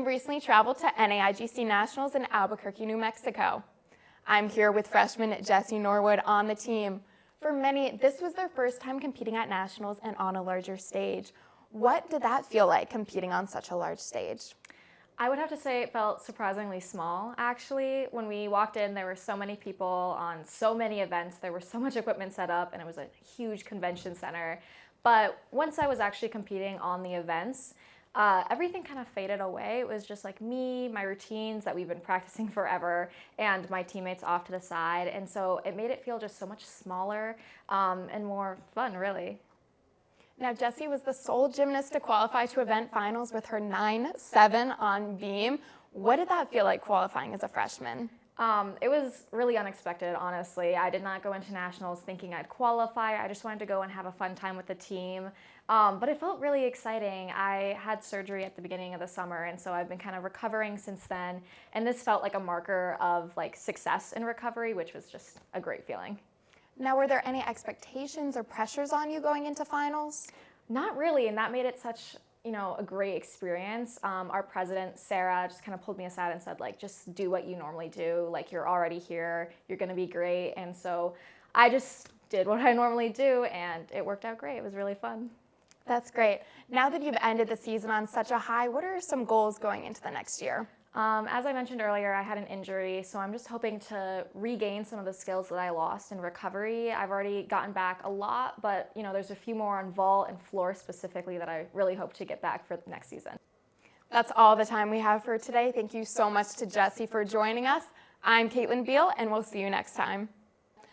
recently traveled to NAIGC Nationals in Albuquerque, New Mexico. I'm here with freshman Jessie Norwood on the team. For many, this was their first time competing at Nationals and on a larger stage. What did that feel like, competing on such a large stage? I would have to say it felt surprisingly small, actually. When we walked in, there were so many people on so many events. There was so much equipment set up, and it was a huge convention center. But once I was actually competing on the events, everything kind of faded away. It was just like me, my routines that we've been practicing forever, and my teammates off to the side. And so it made it feel just so much smaller and more fun, really. Now, Jessie was the sole gymnast to qualify to event finals with her 9.7 on beam. What did that feel like, qualifying as a freshman? It was really unexpected, honestly. I did not go into nationals thinking I'd qualify. I just wanted to go and have a fun time with the team. But it felt really exciting. I had surgery at the beginning of the summer, and so I've been kind of recovering since then. And this felt like a marker of success in recovery, which was just a great feeling. Now, were there any expectations or pressures on you going into finals? Not really, and that made it such a great experience. Our president, Sarah, just kind of pulled me aside and said, just do what you normally do. You're already here, you're gonna be great. And so I just did what I normally do, and it worked out great. It was really fun. That's great. Now that you've ended the season on such a high, what are some goals going into the next year? As I mentioned earlier, I had an injury, so I'm just hoping to regain some of the skills that I lost in recovery. I've already gotten back a lot, but there's a few more on vault and floor specifically that I really hope to get back for next season. That's all the time we have for today. Thank you so much to Jessie for joining us. I'm Caitlin Beal, and we'll see you next time.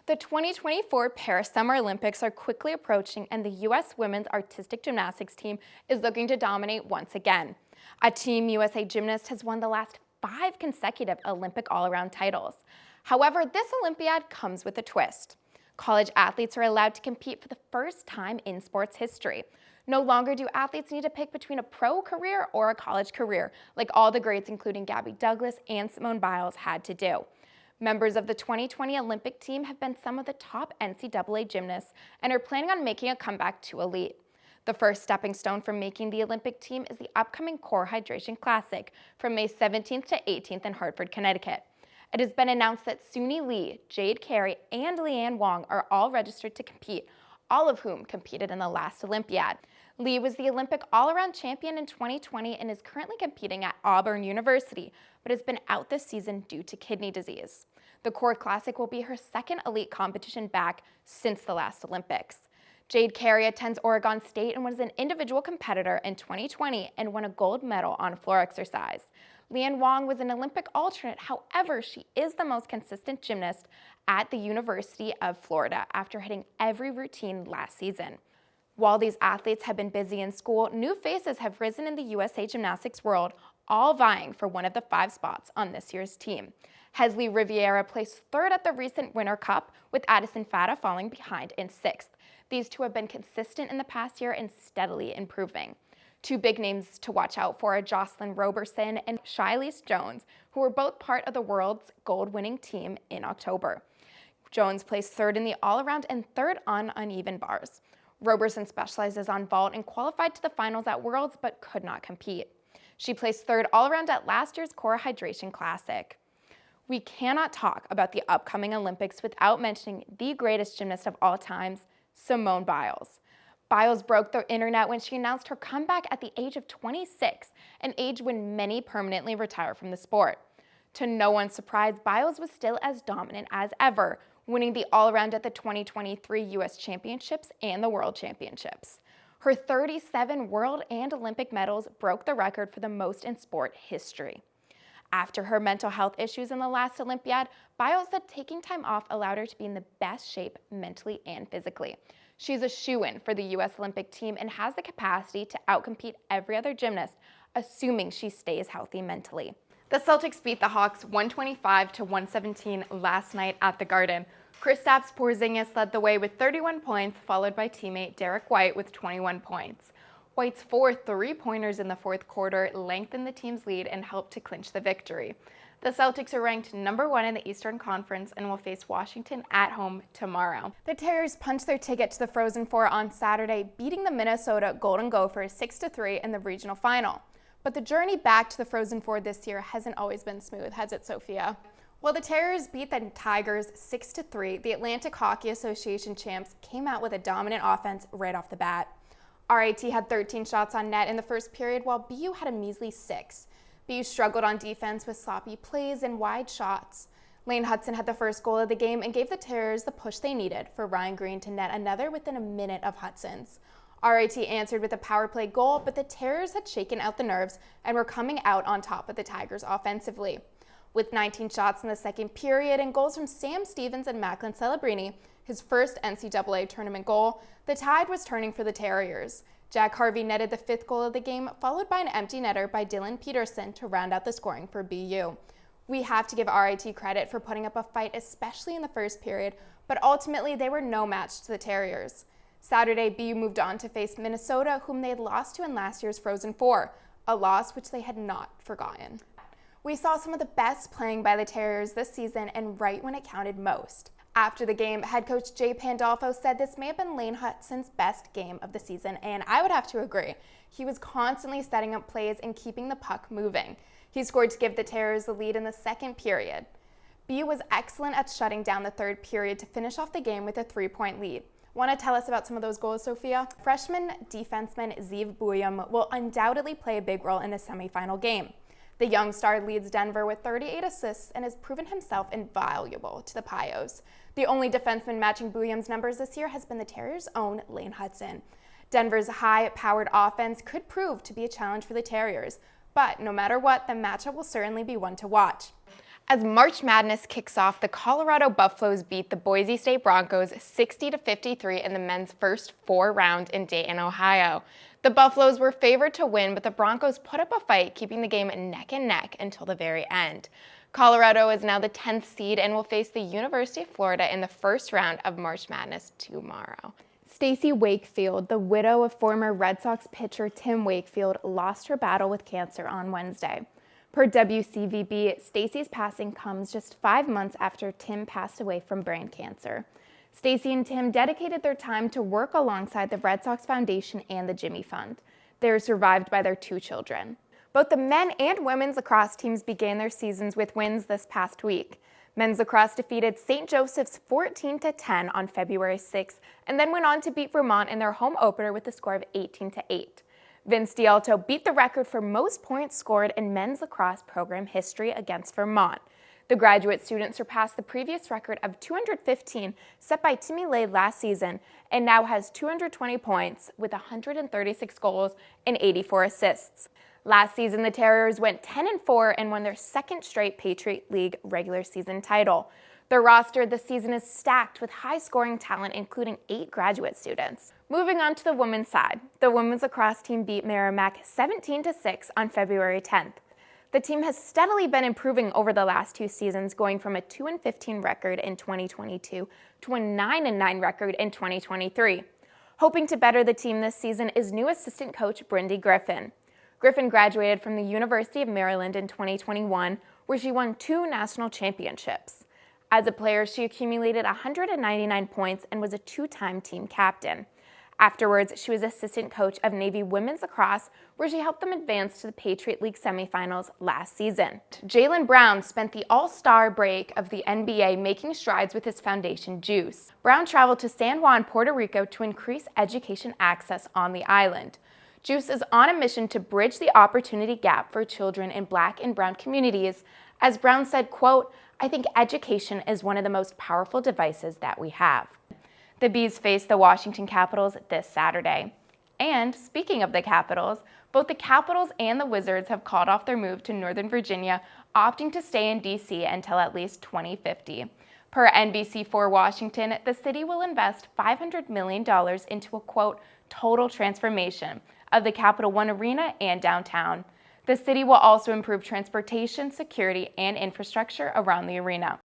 The 2024 Paris Summer Olympics are quickly approaching, and the U.S. women's artistic gymnastics team is looking to dominate once again. A Team USA gymnast has won the last 5 consecutive Olympic all-around titles. However, this Olympiad comes with a twist. College athletes are allowed to compete for the first time in sports history. No longer do athletes need to pick between a pro career or a college career, like all the greats including Gabby Douglas and Simone Biles had to do. Members of the 2020 Olympic team have been some of the top NCAA gymnasts and are planning on making a comeback to elite. The first stepping stone for making the Olympic team is the upcoming Core Hydration Classic from May 17th to 18th in Hartford, Connecticut. It has been announced that Suni Lee, Jade Carey, and Leanne Wong are all registered to compete, all of whom competed in the last Olympiad. Lee was the Olympic all-around champion in 2020 and is currently competing at Auburn University, but has been out this season due to kidney disease. The Core Classic will be her second elite competition back since the last Olympics. Jade Carey attends Oregon State and was an individual competitor in 2020 and won a gold medal on floor exercise. Leanne Wong was an Olympic alternate, however, she is the most consistent gymnast at the University of Florida after hitting every routine last season. While these athletes have been busy in school, new faces have risen in the USA gymnastics world, all vying for one of the 5 spots on this year's team. Hesley Riviera placed 3rd at the recent Winter Cup, with Addison Fata falling behind in 6th. These two have been consistent in the past year and steadily improving. 2 big names to watch out for are Jocelyn Roberson and Shilese Jones, who were both part of the world's gold-winning team in October. Jones placed 3rd in the all-around and 3rd on uneven bars. Roberson specializes on vault and qualified to the finals at Worlds but could not compete. She placed 3rd all-around at last year's Core Hydration Classic. We cannot talk about the upcoming Olympics without mentioning the greatest gymnast of all times, Simone Biles. Biles broke the internet when she announced her comeback at the age of 26, an age when many permanently retire from the sport. To no one's surprise, Biles was still as dominant as ever, winning the all-around at the 2023 U.S. Championships and the World Championships. Her 37 world and Olympic medals broke the record for the most in sport history. After her mental health issues in the last Olympiad, Biles said taking time off allowed her to be in the best shape mentally and physically. She's a shoo-in for the U.S. Olympic team and has the capacity to outcompete every other gymnast, assuming she stays healthy mentally. The Celtics beat the Hawks 125-117 last night at the Garden. Kristaps Porzingis led the way with 31 points, followed by teammate Derek White with 21 points. White's 4 3-pointers in the 4th quarter lengthened the team's lead and helped to clinch the victory. The Celtics are ranked number 1 in the Eastern Conference and will face Washington at home tomorrow. The Terriers punched their ticket to the Frozen Four on Saturday, beating the Minnesota Golden Gophers 6-3 in the regional final. But the journey back to the Frozen Four this year hasn't always been smooth, has it, Sophia? Well, the Terriers beat the Tigers 6-3. The Atlantic Hockey Association champs came out with a dominant offense right off the bat. RIT had 13 shots on net in the first period, while BU had a measly 6. BU struggled on defense with sloppy plays and wide shots. Lane Hudson had the first goal of the game and gave the Terriers the push they needed for Ryan Green to net another within a minute of Hudson's. RIT answered with a power play goal, but the Terriers had shaken out the nerves and were coming out on top of the Tigers offensively. With 19 shots in the second period and goals from Sam Stevens and Macklin Celebrini, his first NCAA tournament goal, the tide was turning for the Terriers. Jack Harvey netted the 5th goal of the game, followed by an empty netter by Dylan Peterson to round out the scoring for BU. We have to give RIT credit for putting up a fight, especially in the first period, but ultimately they were no match to the Terriers. Saturday, BU moved on to face Minnesota, whom they had lost to in last year's Frozen Four, a loss which they had not forgotten. We saw some of the best playing by the Terriers this season, and right when it counted most. After the game, head coach Jay Pandolfo said this may have been Lane Hudson's best game of the season, and I would have to agree. He was constantly setting up plays and keeping the puck moving. He scored to give the Terriers the lead in the second period. BU was excellent at shutting down the third period to finish off the game with a 3-point lead. Want to tell us about some of those goals, Sophia? Freshman defenseman Zeev Buyam will undoubtedly play a big role in the semifinal game. The young star leads Denver with 38 assists and has proven himself invaluable to the Pios. The only defenseman matching Buyam's numbers this year has been the Terriers' own Lane Hudson. Denver's high-powered offense could prove to be a challenge for the Terriers, but no matter what, the matchup will certainly be one to watch. As March Madness kicks off, the Colorado Buffaloes beat the Boise State Broncos 60-53 in the men's first 4 rounds in Dayton, Ohio. The Buffaloes were favored to win, but the Broncos put up a fight, keeping the game neck and neck until the very end. Colorado is now the 10th seed and will face the University of Florida in the first round of March Madness tomorrow. Stacey Wakefield, the widow of former Red Sox pitcher Tim Wakefield, lost her battle with cancer on Wednesday. Per WCVB, Stacey's passing comes just 5 months after Tim passed away from brain cancer. Stacey and Tim dedicated their time to work alongside the Red Sox Foundation and the Jimmy Fund. They are survived by their 2 children. Both the men and women's lacrosse teams began their seasons with wins this past week. Men's lacrosse defeated St. Joseph's 14-10 on February 6th and then went on to beat Vermont in their home opener with a score of 18-8. Vince D'Alto beat the record for most points scored in men's lacrosse program history against Vermont. The graduate student surpassed the previous record of 215 set by Timmy Lade last season and now has 220 points with 136 goals and 84 assists. Last season, the Terriers went 10-4 and won their 2nd straight Patriot League regular season title. Their roster this season is stacked with high-scoring talent, including 8 graduate students. Moving on to the women's side, the women's lacrosse team beat Merrimack 17-6 on February 10th. The team has steadily been improving over the last 2 seasons, going from a 2-15 record in 2022 to a 9-9 record in 2023. Hoping to better the team this season is new assistant coach Brindy Griffin. Griffin graduated from the University of Maryland in 2021, where she won 2 national championships. As a player, she accumulated 199 points and was a 2-time team captain. Afterwards, she was assistant coach of Navy women's lacrosse, where she helped them advance to the Patriot League semifinals last season. Jaylen Brown spent the all-star break of the NBA making strides with his foundation, Juice. Brown traveled to San Juan, Puerto Rico to increase education access on the island. Juice is on a mission to bridge the opportunity gap for children in Black and Brown communities. As Brown said, quote, "I think education is one of the most powerful devices that we have." The Bees face the Washington Capitals this Saturday. And speaking of the Capitals, both the Capitals and the Wizards have called off their move to Northern Virginia, opting to stay in D.C. until at least 2050. Per NBC4 Washington, the city will invest $500 million into a, quote, total transformation of the Capital One Arena and downtown. The city will also improve transportation, security, and infrastructure around the arena.